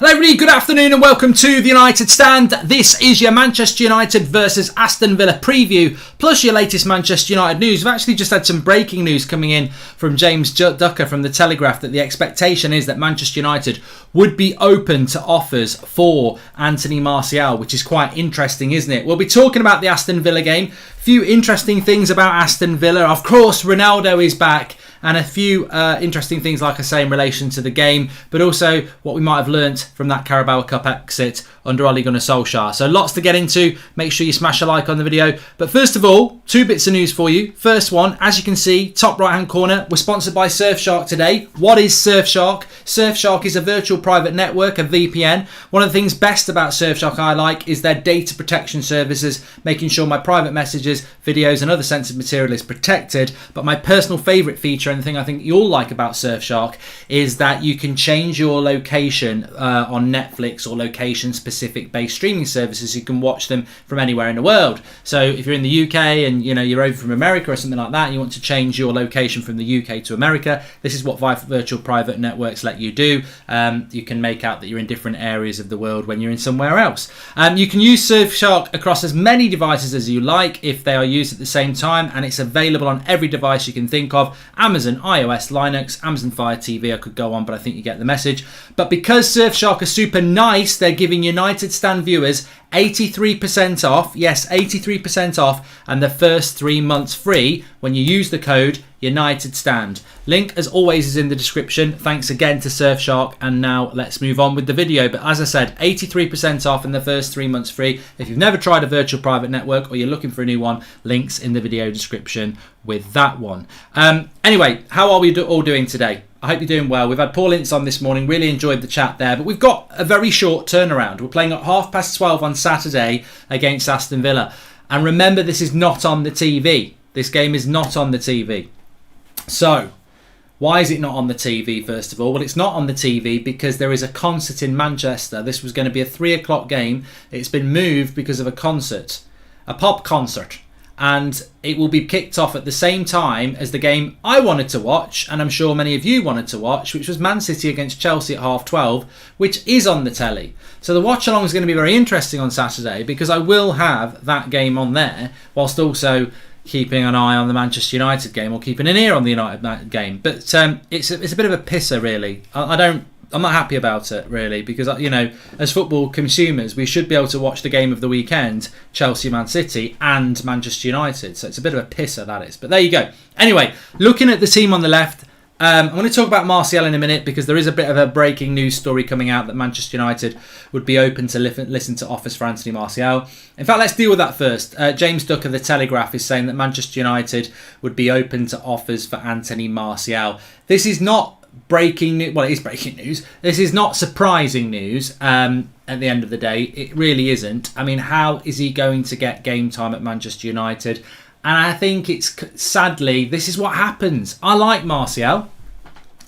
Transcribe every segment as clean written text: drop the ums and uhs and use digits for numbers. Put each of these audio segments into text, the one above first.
Hello everybody, good afternoon and welcome to the United Stand. This is your Manchester United versus Aston Villa preview, plus your latest Manchester United news. We've actually just had some breaking news coming in from James Ducker from The Telegraph that the expectation is that Manchester United would be open to offers for Anthony Martial, which is quite interesting, isn't it? We'll be talking about the Aston Villa game, a few interesting things about Aston Villa. Of course, Ronaldo is back. And a few interesting things, like I say, in relation to the game, but also what we might have learnt from that Carabao Cup exit under Ole Gunnar Solskjaer. So lots to get into. Make sure you smash a like on the video. But first of all, two bits of news for you. First one, as you can see, top right-hand corner, we're sponsored by Surfshark today. What is Surfshark? Surfshark is a virtual private network, a VPN. One of the things best about Surfshark I like is their data protection services, making sure my private messages, videos and other sensitive material is protected. But my personal favourite feature, and the thing I think you'll like about Surfshark, is that you can change your location on Netflix or location-specific based streaming services. You can watch them from anywhere in the world. So if you're in the UK and you're over from America or something like that, and you want to change your location from the UK to America, this is what virtual private networks let you do. You can make out that you're in different areas of the world when you're in somewhere else. You can use Surfshark across as many devices as you like if they are used at the same time, and it's available on every device you can think of: Amazon, iOS, Linux, Amazon Fire TV. I could go on, but I think you get the message. But because Surfshark are super nice, they're giving United Stand viewers 83% off. Yes, 83% off, and the first 3 months free when you use the code United Stand. Link, as always, is in the description. Thanks again to Surfshark, and now let's move on with the video. But as I said, 83% off and the first 3 months free. If you've never tried a virtual private network or you're looking for a new one, links in the video description with that one. Anyway, how are we all doing today? I hope you're doing well. We've had Paul Ince on this morning. Really enjoyed the chat there. But we've got a very short turnaround. We're playing at 12:30 on Saturday against Aston Villa. And remember, this is not on the TV. This game is not on the TV. So, why is it not on the TV, first of all? Well, it's not on the TV because there is a concert in Manchester. This was going to be a 3 o'clock game. It's been moved because of a concert, a pop concert. And it will be kicked off at the same time as the game I wanted to watch, and I'm sure many of you wanted to watch, which was Man City against Chelsea at 12:30, which is on the telly. So the watch along is going to be very interesting on Saturday because I will have that game on there, whilst also keeping an eye on the Manchester United game, or keeping an ear on the United game. But it's a bit of a pisser, really. I'm not happy about it, really, because, as football consumers, we should be able to watch the game of the weekend, Chelsea, Man City, and Manchester United. So it's a bit of a pisser, that is. But there you go. Anyway, looking at the team on the left, I'm going to talk about Martial in a minute because there is a bit of a breaking news story coming out that Manchester United would be open to listen to offers for Anthony Martial. In fact, let's deal with that first. James Ducker, The Telegraph, is saying that Manchester United would be open to offers for Anthony Martial. This is not breaking news. Well, it is breaking news. This is not surprising news at the end of the day. It really isn't. I mean, how is he going to get game time at Manchester United? And I think sadly, this is what happens. I like Martial.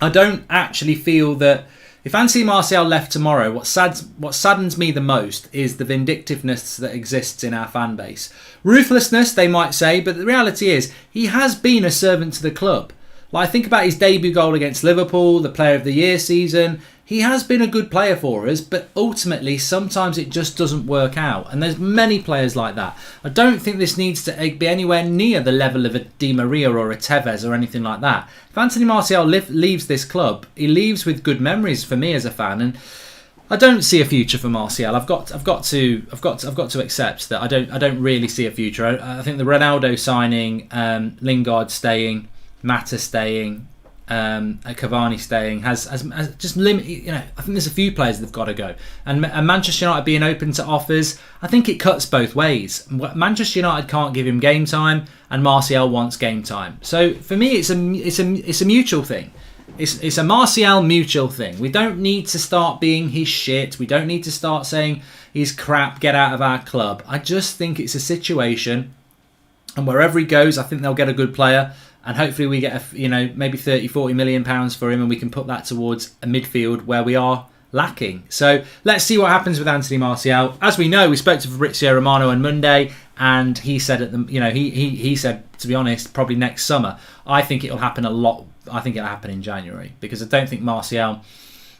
I don't actually feel that if Anthony Martial left tomorrow, what saddens me the most is the vindictiveness that exists in our fan base. Ruthlessness, they might say, but the reality is he has been a servant to the club. Like, think about his debut goal against Liverpool, the Player of the Year season. He has been a good player for us, but ultimately, sometimes it just doesn't work out. And there's many players like that. I don't think this needs to be anywhere near the level of a Di Maria or a Tevez or anything like that. If Anthony Martial leaves this club, he leaves with good memories for me as a fan, and I don't see a future for Martial. I've got to accept that I don't really see a future. I think the Ronaldo signing, Lingard staying, Mata staying, Cavani staying has just limit. I think there's a few players that've got to go, and Manchester United being open to offers, I think it cuts both ways. Manchester United can't give him game time, and Martial wants game time. So for me, it's a mutual thing. It's a Martial mutual thing. We don't need to start being his shit. We don't need to start saying he's crap, get out of our club. I just think it's a situation, and wherever he goes, I think they'll get a good player. And hopefully we get maybe 30-40 million pounds for him, and we can put that towards a midfield where we are lacking. So let's see what happens with Anthony Martial. As we know, we spoke to Fabrizio Romano on Monday, and he said he said, to be honest, probably next summer. I think it'll happen a lot. I think it'll happen in January, because I don't think Martial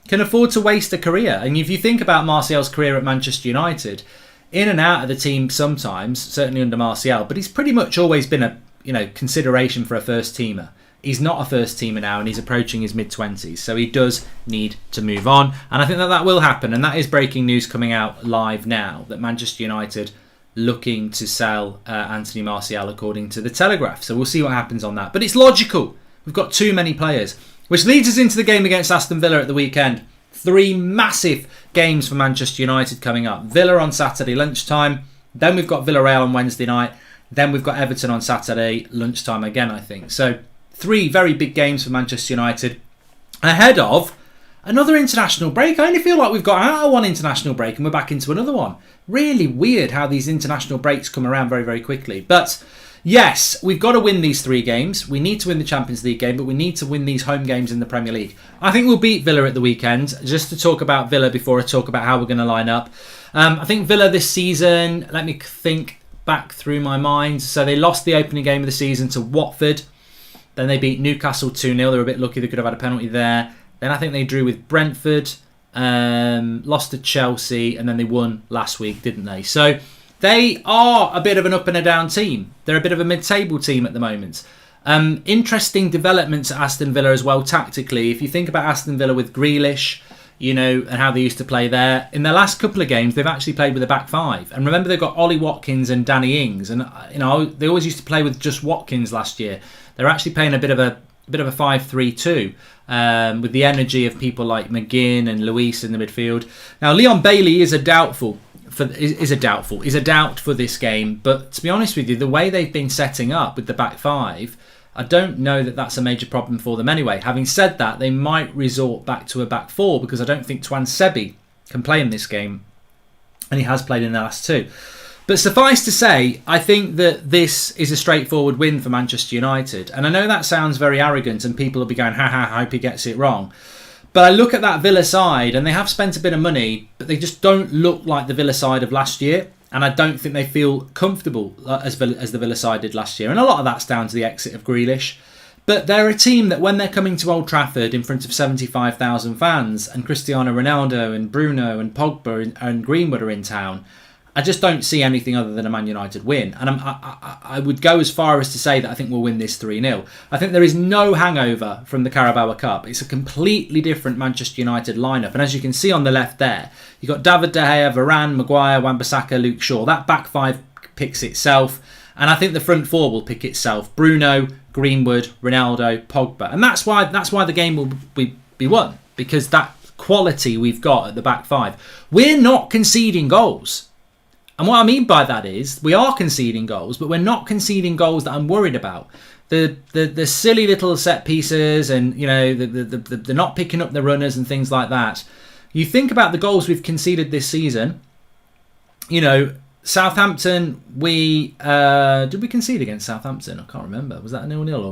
can afford to waste a career. And if you think about Martial's career at Manchester United, in and out of the team sometimes, certainly under Martial, but he's pretty much always been a consideration for a first teamer. He's not a first teamer now, and he's approaching his mid-20s, so he does need to move on. And I think that will happen, and that is breaking news coming out live now, that Manchester United looking to sell Anthony Martial according to the Telegraph. So we'll see what happens on that. But it's logical. We've got too many players. Which leads us into the game against Aston Villa at the weekend. 3 massive games for Manchester United coming up. Villa on Saturday lunchtime. Then we've got Villarreal on Wednesday night. Then we've got Everton on Saturday lunchtime again, I think. So 3 very big games for Manchester United ahead of another international break. I only feel like we've got out of one international break and we're back into another one. Really weird how these international breaks come around very, very quickly. But yes, we've got to win these 3 games. We need to win the Champions League game, but we need to win these home games in the Premier League. I think we'll beat Villa at the weekend. Just to talk about Villa before I talk about how we're going to line up. I think Villa this season, let me think back through my mind. So they lost the opening game of the season to Watford. Then they beat Newcastle 2-0. They were a bit lucky, they could have had a penalty there. Then I think they drew with Brentford, lost to Chelsea, and then they won last week, didn't they? So they are a bit of an up and a down team. They're a bit of a mid-table team at the moment. Interesting developments at Aston Villa as well tactically. If you think about Aston Villa with Grealish, and how they used to play there. In their last couple of games, they've actually played with a back 5. And remember, they've got Ollie Watkins and Danny Ings. And, they always used to play with just Watkins last year. They're actually playing a bit of a 5-3-2 with the energy of people like McGinn and Luis in the midfield. Now, Leon Bailey is a doubt for this game. But to be honest with you, the way they've been setting up with the back 5, I don't know that that's a major problem for them anyway. Having said that, they might resort back to a back 4 because I don't think Twan Sebi can play in this game. And he has played in the last 2. But suffice to say, I think that this is a straightforward win for Manchester United. And I know that sounds very arrogant and people will be going, I hope he gets it wrong. But I look at that Villa side and they have spent a bit of money, but they just don't look like the Villa side of last year. And I don't think they feel comfortable as the Villa side did last year. And a lot of that's down to the exit of Grealish. But they're a team that when they're coming to Old Trafford in front of 75,000 fans and Cristiano Ronaldo and Bruno and Pogba and Greenwood are in town, I just don't see anything other than a Man United win. And I would go as far as to say that I think we'll win this 3-0. I think there is no hangover from the Carabao Cup. It's a completely different Manchester United lineup. And as you can see on the left there, you've got David De Gea, Varane, Maguire, Wan-Bissaka, Luke Shaw. That back 5 picks itself. And I think the front 4 will pick itself. Bruno, Greenwood, Ronaldo, Pogba. And that's why the game will be won. Because that quality we've got at the back 5. We're not conceding goals. And what I mean by that is we are conceding goals, but we're not conceding goals that I'm worried about. The silly little set pieces and the not picking up the runners and things like that. You think about the goals we've conceded this season. Southampton, did we concede against Southampton? I can't remember. Was that a 0-0 or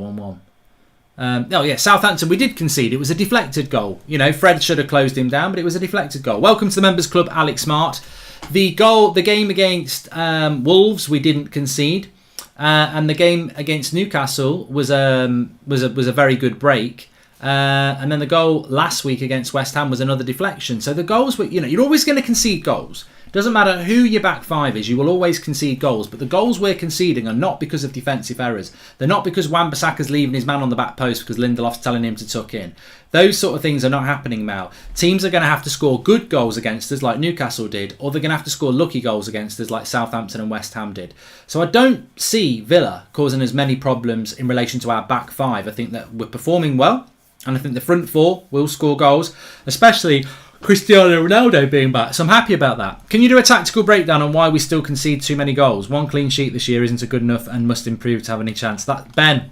1-1? Southampton, we did concede. It was a deflected goal. Fred should have closed him down, but it was a deflected goal. Welcome to the Members Club, Alex Smart. The game against Wolves, we didn't concede. And the game against Newcastle was a very good break. And then the goal last week against West Ham was another deflection. So the goals were, you're always going to concede goals. Doesn't matter who your back 5 is, you will always concede goals. But the goals we're conceding are not because of defensive errors. They're not because Wan-Bissaka's leaving his man on the back post because Lindelof's telling him to tuck in. Those sort of things are not happening now. Teams are going to have to score good goals against us like Newcastle did, or they're going to have to score lucky goals against us like Southampton and West Ham did. So I don't see Villa causing as many problems in relation to our back 5. I think that we're performing well, and I think the front 4 will score goals, especially Cristiano Ronaldo being back. So I'm happy about that. Can you do a tactical breakdown on why we still concede too many goals? 1 clean sheet this year isn't good enough and must improve to have any chance. That Ben,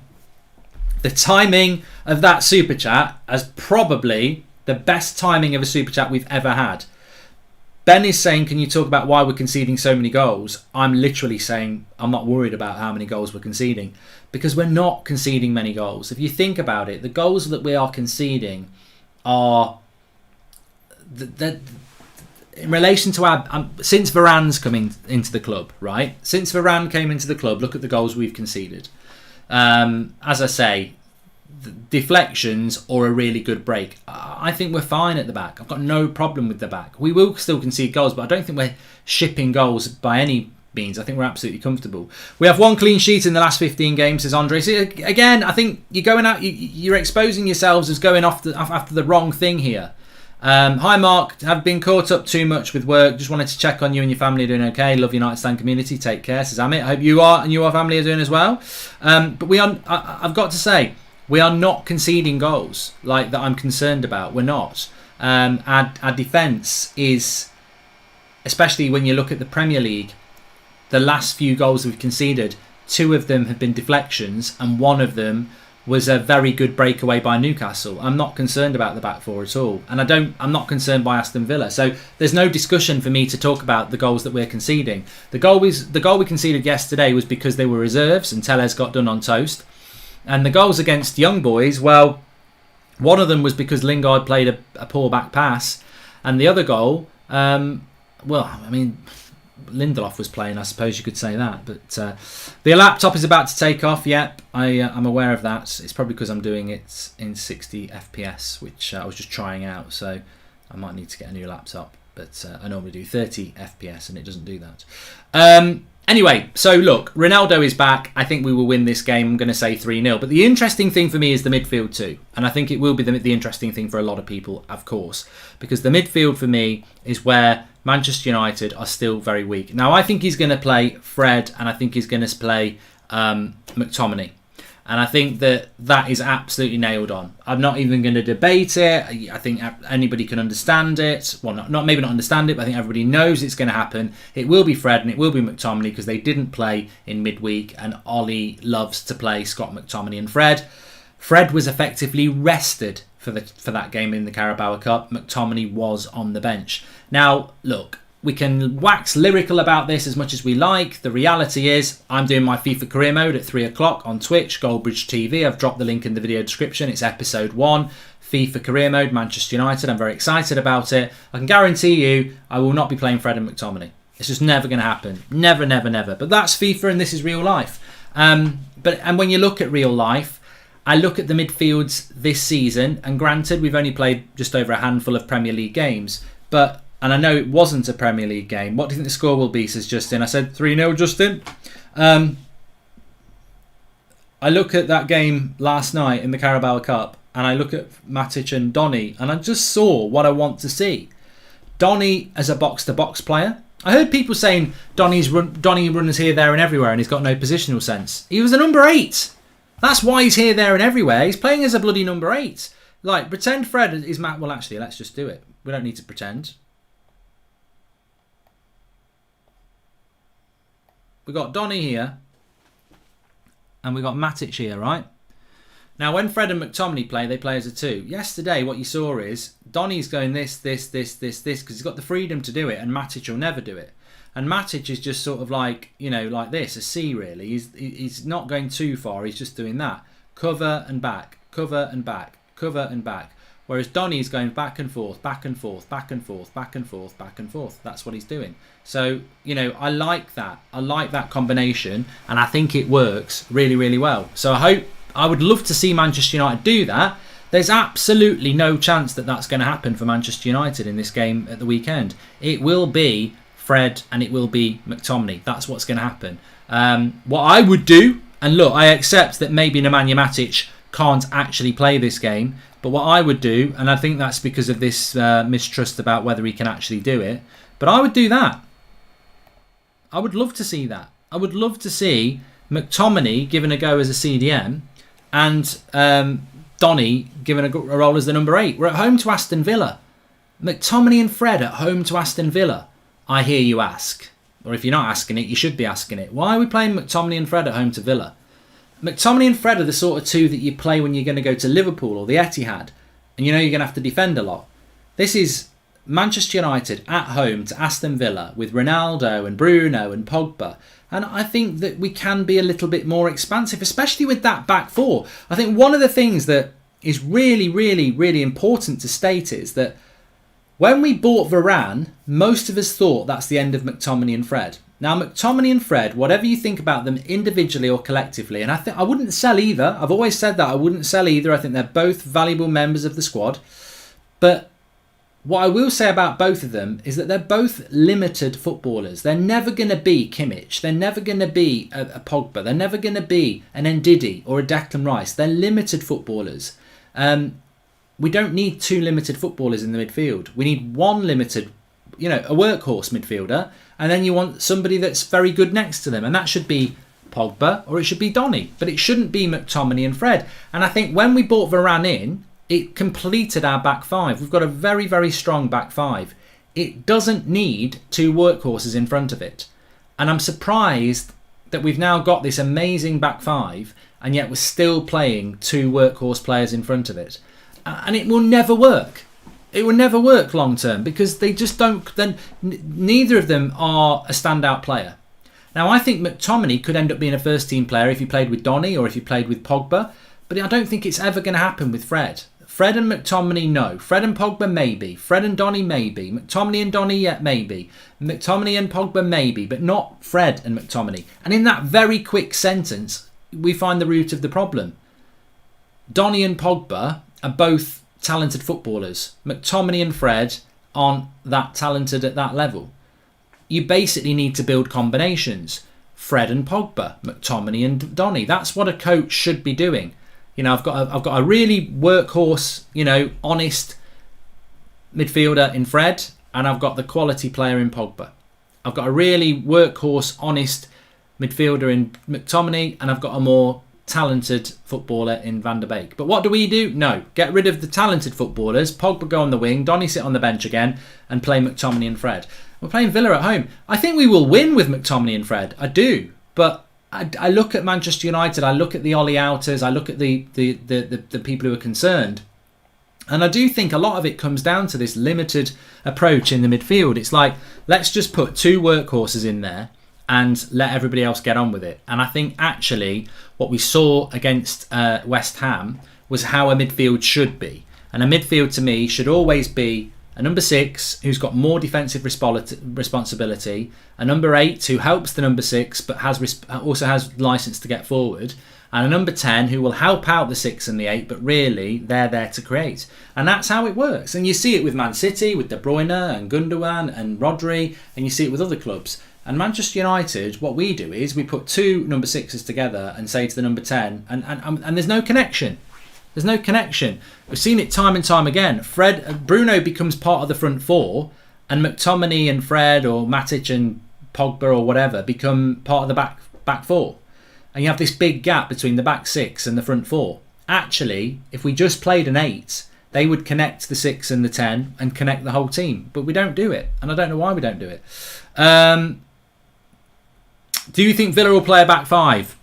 the timing of that super chat is probably the best timing of a super chat we've ever had. Ben is saying, can you talk about why we're conceding so many goals? I'm literally saying I'm not worried about how many goals we're conceding because we're not conceding many goals. If you think about it, the goals that we are conceding are in relation to our since Varane's coming into the club, right? Since Varane came into the club, look at the goals we've conceded. As I say, deflections or a really good break. I think we're fine at the back. I've got no problem with the back. We will still concede goals, but I don't think we're shipping goals by any means. I think we're absolutely comfortable. We have 1 clean sheet in the last 15 games, says Andre. So again, I think you're going out, you're exposing yourselves as going off after the wrong thing here. Hi Mark, have been caught up too much with work. Just wanted to check on you and your family are doing okay. Love United Stand community. Take care, says Amit. I hope you are and your family are doing as well. But I've got to say, we are not conceding goals like that I'm concerned about. We're not. Our defence is, especially when you look at the Premier League, the last few goals we've conceded, 2 of them have been deflections and 1 of them was a very good breakaway by Newcastle. I'm not concerned about the back 4 at all. And I'm not concerned by Aston Villa. So there's no discussion for me to talk about the goals that we're conceding. The goal we conceded yesterday was because they were reserves and Tellez got done on toast. And the goals against Young Boys, well, one of them was because Lingard played a poor back pass. And the other goal, Lindelof was playing, I suppose you could say that. But the laptop is about to take off. Yep, I'm aware of that. It's probably because I'm doing it in 60 FPS, which I was just trying out. So I might need to get a new laptop. But I normally do 30 FPS and it doesn't do that. Anyway, so look, Ronaldo is back. I think we will win this game. I'm going to say 3-0. But the interesting thing for me is the midfield too. And I think it will be the interesting thing for a lot of people, of course. Because the midfield for me is where Manchester United are still very weak. Now, I think he's going to play Fred and I think he's going to play McTominay. And I think that is absolutely nailed on. I'm not even going to debate it. I think anybody can understand it. Well, maybe not understand it, but I think everybody knows it's going to happen. It will be Fred and it will be McTominay because they didn't play in midweek and Ollie loves to play Scott McTominay and Fred. Fred was effectively rested for that game in the Carabao Cup. McTominay was on the bench. Now, look, we can wax lyrical about this as much as we like. The reality is, I'm doing my FIFA career mode at 3 o'clock on Twitch, Goldbridge TV. I've dropped the link in the video description. It's episode 1, FIFA career mode, Manchester United. I'm very excited about it. I can guarantee you, I will not be playing Fred and McTominay. It's just never going to happen. Never, never, never. But that's FIFA and this is real life. And when you look at real life, I look at the midfields this season, and granted, we've only played just over a handful of Premier League games, and I know it wasn't a Premier League game. What do you think the score will be, says Justin? I said 3-0, Justin. I look at that game last night in the Carabao Cup, and I look at Matic and Donny, and I just saw what I want to see. Donny as a box-to-box player. I heard people saying Donny runs here, there and everywhere, and he's got no positional sense. He was a number 8. That's why he's here, there and everywhere. He's playing as a bloody number 8. Like, pretend Fred is Matt. Well, actually, let's just do it. We don't need to pretend. We've got Donny here. And we've got Matic here, right? Now, when Fred and McTominay play, they play as a 2. Yesterday, what you saw is Donny's going this, because he's got the freedom to do it, and Matic will never do it. And Matic is just sort of like, like this, a C really. He's not going too far, he's just doing that. Cover and back, cover and back, cover and back. Whereas Donny's going back and forth, back and forth, back and forth, back and forth, back and forth. That's what he's doing. So, I like that. I like that combination, and I think it works really, really well. So I would love to see Manchester United do that. There's absolutely no chance that that's going to happen for Manchester United in this game at the weekend. It will be Fred and it will be McTominay. That's what's going to happen. What I would do, and look, I accept that maybe Nemanja Matic can't actually play this game, but what I would do, and I think that's because of this mistrust about whether he can actually do it, but I would do that. I would love to see that. I would love to see McTominay given a go as a CDM and Donny given a role as the number 8. We're at home to Aston Villa. McTominay and Fred at home to Aston Villa. I hear you ask. Or if you're not asking it, you should be asking it. Why are we playing McTominay and Fred at home to Villa? McTominay and Fred are the sort of 2 that you play when you're going to go to Liverpool or the Etihad. And you're going to have to defend a lot. This is Manchester United at home to Aston Villa with Ronaldo and Bruno and Pogba. And I think that we can be a little bit more expansive, especially with that back 4. I think one of the things that is really, really, really important to state is that when we bought Varane, most of us thought that's the end of McTominay and Fred. Now, McTominay and Fred, whatever you think about them individually or collectively, and I wouldn't sell either. I've always said that I wouldn't sell either. I think they're both valuable members of the squad. But what I will say about both of them is that they're both limited footballers. They're never going to be Kimmich. They're never going to be a Pogba. They're never going to be an Ndidi or a Declan Rice. They're limited footballers. We don't need two limited footballers in the midfield. We need one limited, a workhorse midfielder. And then you want somebody that's very good next to them. And that should be Pogba or it should be Donny. But it shouldn't be McTominay and Fred. And I think when we brought Varane in, it completed our back five. We've got a very, very strong back five. It doesn't need two workhorses in front of it. And I'm surprised that we've now got this amazing back five and yet we're still playing two workhorse players in front of it. And it will never work. It will never work long term because they just don't. Then neither of them are a standout player. Now I think McTominay could end up being a first team player if he played with Donny or if he played with Pogba, but I don't think it's ever going to happen with Fred. Fred and McTominay, no. Fred and Pogba, maybe. Fred and Donny, maybe. McTominay and Donny, yeah, maybe. McTominay and Pogba, maybe, but not Fred and McTominay. And in that very quick sentence, we find the root of the problem. Donny and Pogba are both talented footballers. McTominay and Fred aren't that talented at that level. You basically need to build combinations. Fred and Pogba, McTominay and Donny. That's what a coach should be doing. I've got a really workhorse, honest midfielder in Fred, and I've got the quality player in Pogba. I've got a really workhorse, honest midfielder in McTominay, and I've got a more talented footballer in Van der Beek. But what do we do? No, get rid of the talented footballers. Pogba go on the wing, Donny sit on the bench again, and play McTominay and Fred. We're playing Villa at home. I think we will win with McTominay and Fred. I do, but I look at Manchester United. I look at the Ollie Outers. I look at the people who are concerned, and I do think a lot of it comes down to this limited approach in the midfield. It's like, let's just put two workhorses in there and let everybody else get on with it. And I think actually what we saw against West Ham was how a midfield should be. And a midfield to me should always be a number 6 who's got more defensive responsibility, a number 8 who helps the number 6 but also has license to get forward, and a number 10 who will help out the 6 and the 8, but really they're there to create. And that's how it works. And you see it with Man City, with De Bruyne and Gundogan and Rodri, and you see it with other clubs. And Manchester United, what we do is we put two number 6s together and say to the number 10, and there's no connection. There's no connection. We've seen it time and time again. Bruno becomes part of the front four, and McTominay and Fred or Matic and Pogba or whatever become part of the back four. And you have this big gap between the back 6 and the front four. Actually, if we just played an 8, they would connect the 6 and the 10 and connect the whole team. But we don't do it. And I don't know why we don't do it. Do you think Villa will play a back 5?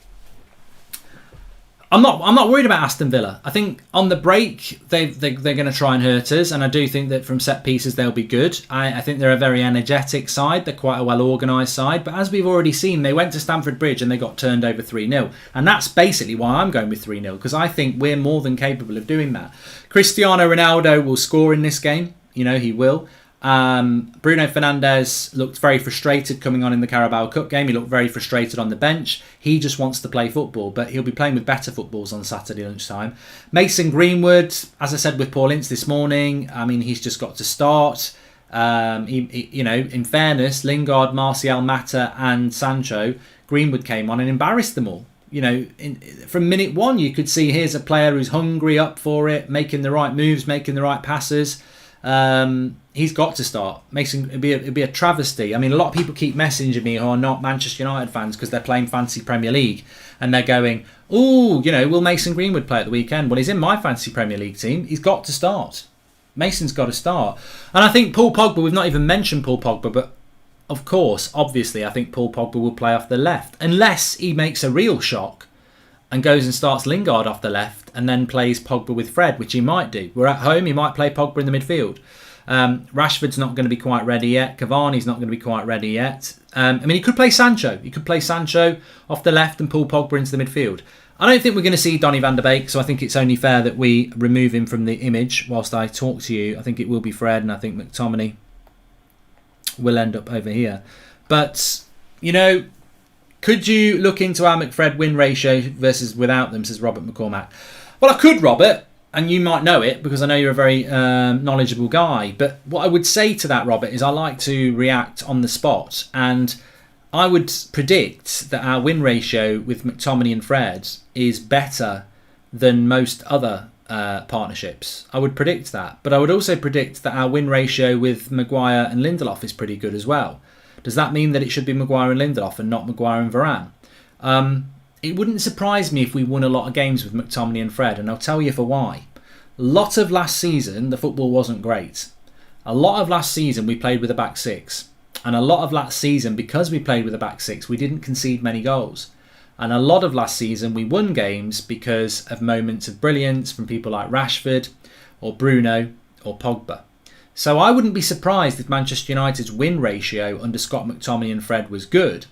I'm not worried about Aston Villa. I think on the break they're going to try and hurt us, and I do think that from set pieces they'll be good. I think they're a very energetic side. They're quite a well organised side, but as we've already seen, they went to Stamford Bridge and they got turned over 3-0, and that's basically why I'm going with 3-0, because I think we're more than capable of doing that. Cristiano Ronaldo will score in this game. He will. Bruno Fernandes looked very frustrated coming on in the Carabao Cup game. He looked very frustrated on the bench. He just wants to play football, but he'll be playing with better footballs on Saturday lunchtime. Mason Greenwood, as I said with Paul Ince this morning, he's just got to start. In fairness, Lingard, Martial, Mata and Sancho, Greenwood came on and embarrassed them all. From minute one, you could see here's a player who's hungry, up for it, making the right moves, making the right passes. He's got to start. It'd be a travesty. A lot of people keep messaging me who are not Manchester United fans because they're playing Fantasy Premier League and they're going, will Mason Greenwood play at the weekend? Well, he's in my Fantasy Premier League team. He's got to start. Mason's got to start. And I think Paul Pogba, we've not even mentioned Paul Pogba, but of course, obviously, I think Paul Pogba will play off the left unless he makes a real shock and goes and starts Lingard off the left and then plays Pogba with Fred, which he might do. We're at home, he might play Pogba in the midfield. Rashford's not going to be quite ready yet. Cavani's not going to be quite ready yet. He could play Sancho. He could play Sancho off the left and pull Pogba into the midfield. I don't think we're going to see Donny van der Beek, so I think it's only fair that we remove him from the image whilst I talk to you. I think it will be Fred, and I think McTominay will end up over here. But you know, could you look into our McFred win ratio versus without them, says Robert McCormack. Well, I could, Robert, and you might know it because I know you're a very knowledgeable guy. But what I would say to that, Robert, is I like to react on the spot. And I would predict that our win ratio with McTominay and Fred is better than most other partnerships. I would predict that. But I would also predict that our win ratio with Maguire and Lindelof is pretty good as well. Does that mean that it should be Maguire and Lindelof and not Maguire and Varane? It wouldn't surprise me if we won a lot of games with McTominay and Fred, and I'll tell you for why. A lot of last season, the football wasn't great. A lot of last season, we played with a back six. And a lot of last season, because we played with a back six, we didn't concede many goals. And a lot of last season, we won games because of moments of brilliance from people like Rashford or Bruno or Pogba. So I wouldn't be surprised if Manchester United's win ratio under Scott McTominay and Fred was good.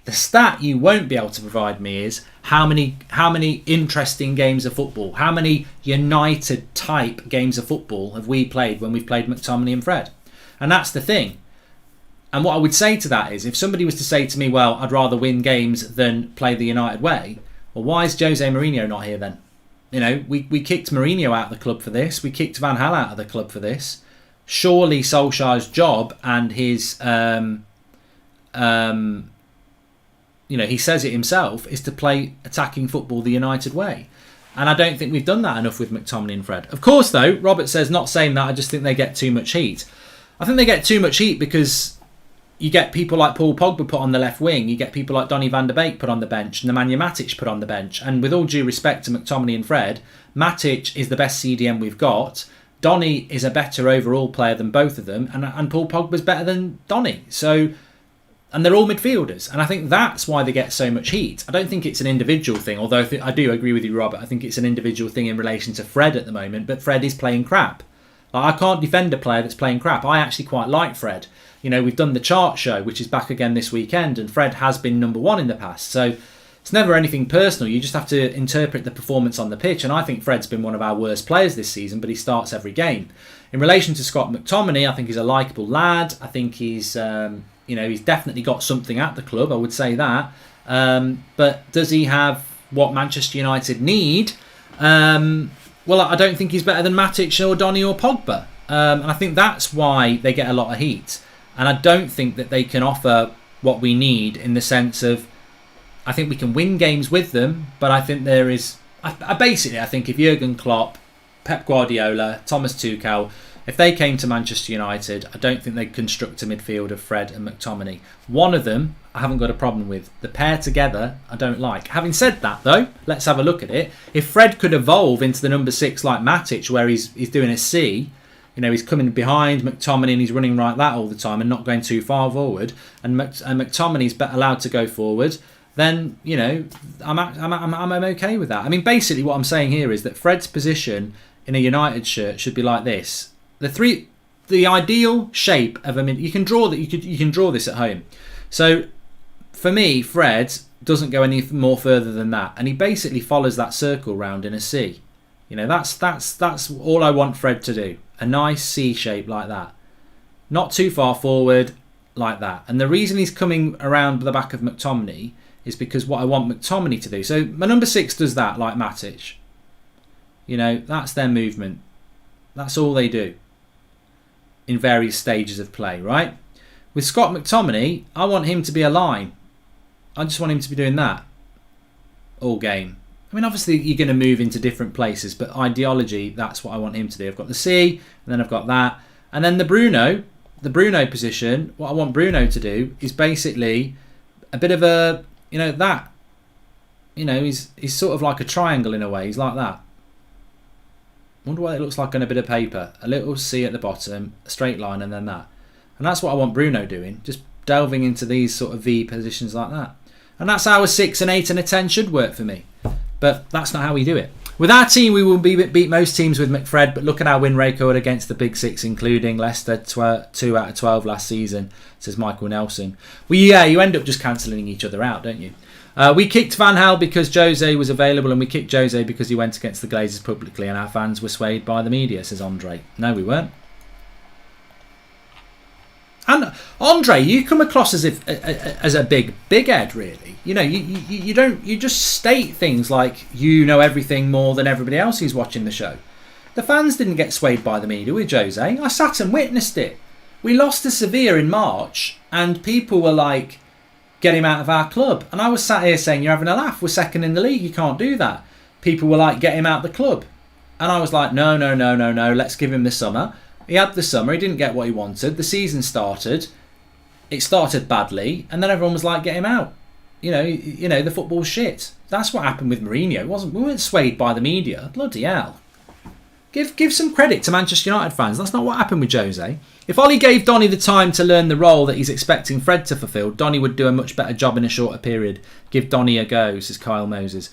The stat you won't be able to provide me is how many interesting games of football, how many United type games of football have we played when we've played McTominay and Fred. And that's the thing. And what I would say to that is, if somebody was to say to me, well, I'd rather win games than play the United way, well, why is Jose Mourinho not here then? You know, we kicked Mourinho out of the club for this. We kicked Van Gaal out of the club for this. Surely Solskjaer's job and his, he says it himself, is to play attacking football the United way. And I don't think we've done that enough with McTominay and Fred. Of course, though, Robert says, not saying that, I just think they get too much heat. I think they get too much heat because you get people like Paul Pogba put on the left wing, you get people like Donny van der Beek put on the bench, and Nemanja Matic put on the bench. And with all due respect to McTominay and Fred, Matic is the best CDM we've got. Donny is a better overall player than both of them, and Paul Pogba's better than Donny. So, and they're all midfielders, and I think that's why they get so much heat. I don't think it's an individual thing, although I do agree with you, Robert. I think it's an individual thing in relation to Fred at the moment, but Fred is playing crap. Like, I can't defend a player that's playing crap. I actually quite like Fred. You know, we've done the chart show, which is back again this weekend, and Fred has been number one in the past. So it's never anything personal. You just have to interpret the performance on the pitch. And I think Fred's been one of our worst players this season, but he starts every game. In relation to Scott McTominay, I think he's a likeable lad. I think he's, he's definitely got something at the club. I would say that. But does he have what Manchester United need? Well, I don't think he's better than Matic or Donny or Pogba. And I think that's why they get a lot of heat. And I don't think that they can offer what we need in the sense of, I think we can win games with them, but I think there is... I think if Jurgen Klopp, Pep Guardiola, Thomas Tuchel, if they came to Manchester United, I don't think they'd construct a midfield of Fred and McTominay. One of them, I haven't got a problem with. The pair together, I don't like. Having said that, though, let's have a look at it. If Fred could evolve into the number 6 like Matic, where he's doing a C, you know, he's coming behind McTominay and he's running like that all the time and not going too far forward, and McTominay's allowed to go forward, then, you know, I'm okay with that. I mean, basically what I'm saying here is that Fred's position in a United shirt should be like this. The ideal shape of you can draw that. You can draw this at home. So for me, Fred doesn't go any more further than that, and he basically follows that circle round in a C. You know, that's all I want Fred to do. A nice C shape like that, not too far forward like that. And the reason he's coming around the back of McTominay is because what I want McTominay to do. So my number 6 does that like Matic. You know, that's their movement. That's all they do in various stages of play, right? With Scott McTominay, I want him to be a line. I just want him to be doing that all game. I mean, obviously, you're going to move into different places, but ideology, that's what I want him to do. I've got the C, and then I've got that. And then the Bruno position, what I want Bruno to do is basically a bit of a, you know, that. You know, he's sort of like a triangle in a way. He's like that. I wonder what it looks like on a bit of paper. A little C at the bottom, a straight line, and then that. And that's what I want Bruno doing, just delving into these sort of V positions like that. And that's how a 6, an 8 and a 10 should work for me. But that's not how we do it. With our team, we will beat most teams with McFred, but look at our win record against the Big Six, including Leicester, 2 out of 12 last season, says Michael Nelson. Well, yeah, you end up just cancelling each other out, don't you? We kicked Van Gaal because Jose was available, and we kicked Jose because he went against the Glazers publicly, and our fans were swayed by the media, says Andre. No, we weren't. And Andre, you come across as if as a big head, really. You know, you don't, you just state things like you know everything more than everybody else who's watching the show. The fans didn't get swayed by the media with Jose. I sat and witnessed it. We lost to Sevilla in March, and people were like, "Get him out of our club." And I was sat here saying, "You're having a laugh. We're second in the league. You can't do that." People were like, "Get him out of the club," and I was like, "No. Let's give him the summer." He had the summer. He didn't get what he wanted. The season started. It started badly, and then everyone was like, "Get him out." You know, the football's shit. That's what happened with Mourinho. We weren't swayed by the media. Bloody hell. Give some credit to Manchester United fans. That's not what happened with Jose. If Ollie gave Donny the time to learn the role that he's expecting Fred to fulfil, Donny would do a much better job in a shorter period. Give Donny a go, says Kyle Moses.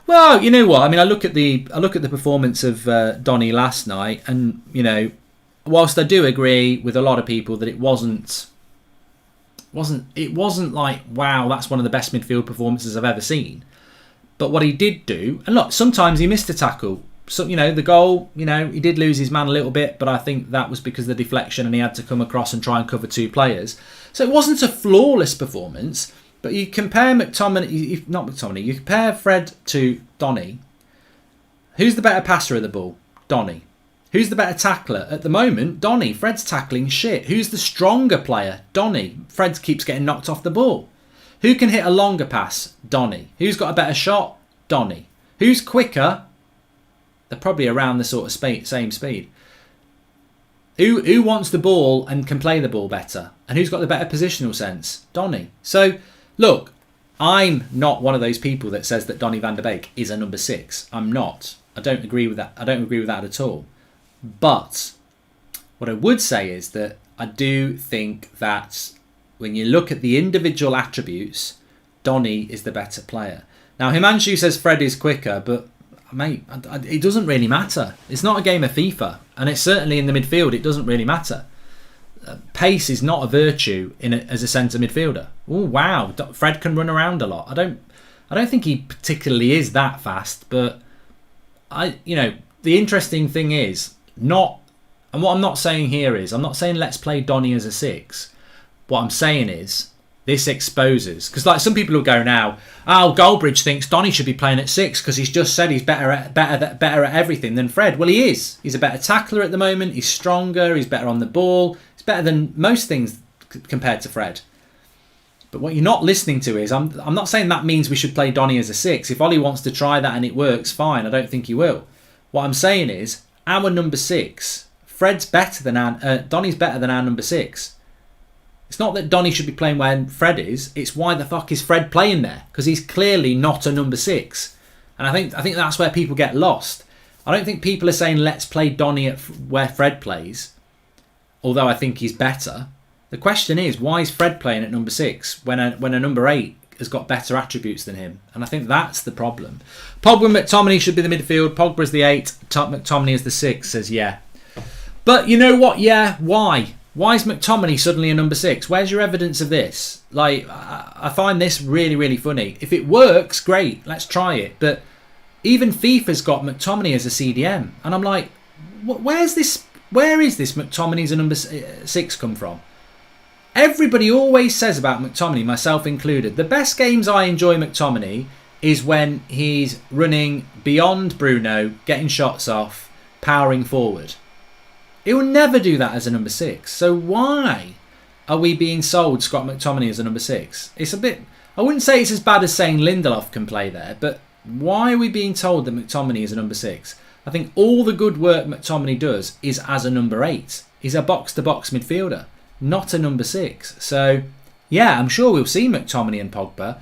Well, you know what? I mean, I look at the performance of Donny last night, and you know, whilst I do agree with a lot of people that it wasn't like, wow, that's one of the best midfield performances I've ever seen. But what he did do, and look, sometimes he missed a tackle. So, you know, the goal, you know, he did lose his man a little bit, but I think that was because of the deflection and he had to come across and try and cover two players. So it wasn't a flawless performance, but you compare you compare Fred to Donny. Who's the better passer of the ball? Donny. Who's the better tackler? At the moment, Donny. Fred's tackling shit. Who's the stronger player? Donny. Fred keeps getting knocked off the ball. Who can hit a longer pass? Donny. Who's got a better shot? Donny. Who's quicker? They're probably around the sort of same speed. Who wants the ball and can play the ball better? And who's got the better positional sense? Donny. So, look, I'm not one of those people that says that Donny van der Beek is a number 6. I'm not. I don't agree with that. I don't agree with that at all. But what I would say is that I do think that when you look at the individual attributes, Donny is the better player. Now, Himanshu says Fred is quicker, but mate, it doesn't really matter. It's not a game of FIFA, and it's certainly in the midfield. It doesn't really matter. Pace is not a virtue as a centre midfielder. Oh wow, Fred can run around a lot. I don't think he particularly is that fast, but the interesting thing is not. And what I'm not saying here is, I'm not saying let's play Donny as a 6. What I'm saying is, this exposes, because like some people will go now, oh, Goldbridge thinks Donny should be playing at 6 because he's just said he's better at everything than Fred. Well, he is. He's a better tackler at the moment. He's stronger. He's better on the ball. He's better than most things compared to Fred. But what you're not listening to is, I'm not saying that means we should play Donny as a 6. If Ollie wants to try that and it works, fine. I don't think he will. What I'm saying is, our number 6, Donny's better than our number 6. It's not that Donny should be playing where Fred is. It's why the fuck is Fred playing there? Because he's clearly not a number 6. And I think that's where people get lost. I don't think people are saying let's play Donny at where Fred plays, although I think he's better. The question is, why is Fred playing at number 6 when a number 8 has got better attributes than him? And I think that's the problem. Pogba and McTominay should be the midfield. Pogba's the 8. McTominay is the 6. Says yeah. But you know what? Yeah, why? Why is McTominay suddenly a number 6? Where's your evidence of this? Like, I find this really, really funny. If it works, great. Let's try it. But even FIFA's got McTominay as a CDM. And I'm like, where is this McTominay as a number 6 come from? Everybody always says about McTominay, myself included, the best games I enjoy McTominay is when he's running beyond Bruno, getting shots off, powering forward. He will never do that as a number 6. So why are we being sold Scott McTominay as a number 6? It's a bit, I wouldn't say it's as bad as saying Lindelof can play there, but why are we being told that McTominay is a number 6? I think all the good work McTominay does is as a number 8. He's a box-to-box midfielder, not a number 6. So, yeah, I'm sure we'll see McTominay and Pogba,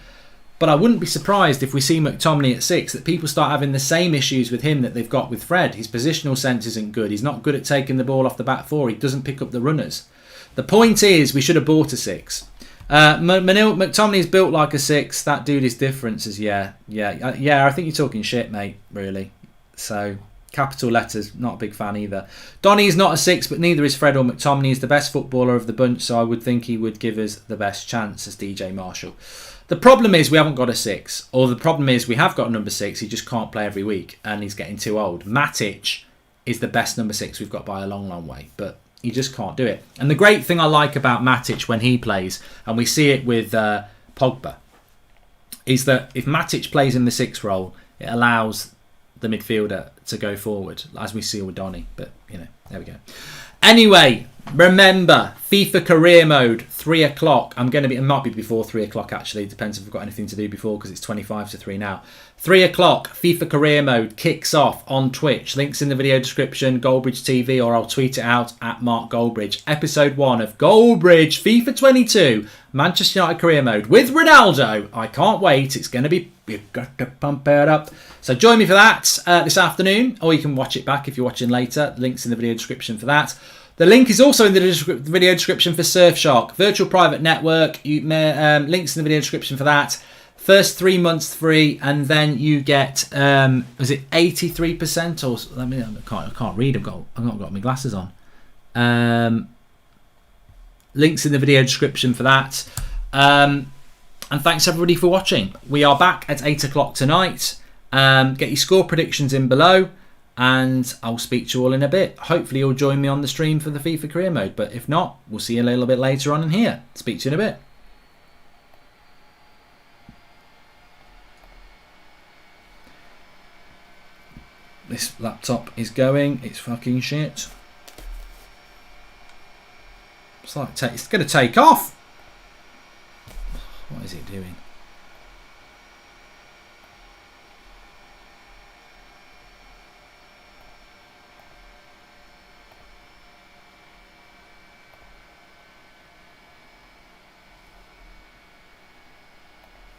but I wouldn't be surprised if we see McTominay at 6, that people start having the same issues with him that they've got with Fred. His positional sense isn't good. He's not good at taking the ball off the back 4. He doesn't pick up the runners. The point is, we should have bought a 6. McTominay's built like a 6. That dude is different. Says, yeah. I think you're talking shit, mate, really. So, capital letters, not a big fan either. Donny's not a 6, but neither is Fred or McTominay. He's the best footballer of the bunch, so I would think he would give us the best chance, says DJ Marshall. The problem is we haven't got a 6. Or the problem is we have got a number 6. He just can't play every week and he's getting too old. Matic is the best number 6 we've got by a long, long way. But, You just can't do it. And the great thing I like about Matic when he plays, and we see it with Pogba, is that if Matic plays in the 6 role, it allows the midfielder to go forward, as we see with Donny. But, you know, there we go. Anyway, remember, FIFA career mode, 3 o'clock. It might be before 3 o'clock actually. It depends if we've got anything to do before, because it's 25 to 3 now. 3 o'clock, FIFA career mode kicks off on Twitch. Links in the video description, Goldbridge TV, or I'll tweet it out at Mark Goldbridge. Episode 1 of Goldbridge FIFA 22, Manchester United career mode with Ronaldo. I can't wait. It's going to be, you've got to pump it up. So join me for that this afternoon, or you can watch it back if you're watching later. Links in the video description for that. The link is also in the video description for Surfshark, virtual private network. Links in the video description for that. First 3 months free, and then you get was it 83% or I can't read. I've not got my glasses on. Links in the video description for that. And thanks everybody for watching. We are back at 8 o'clock tonight. Get your score predictions in below, and I'll speak to you all in a bit. Hopefully you'll join me on the stream for the FIFA career mode, but if not, we'll see you a little bit later on in here. Speak to you in a bit. This laptop is going. It's fucking shit. It's going to take off. What is it doing?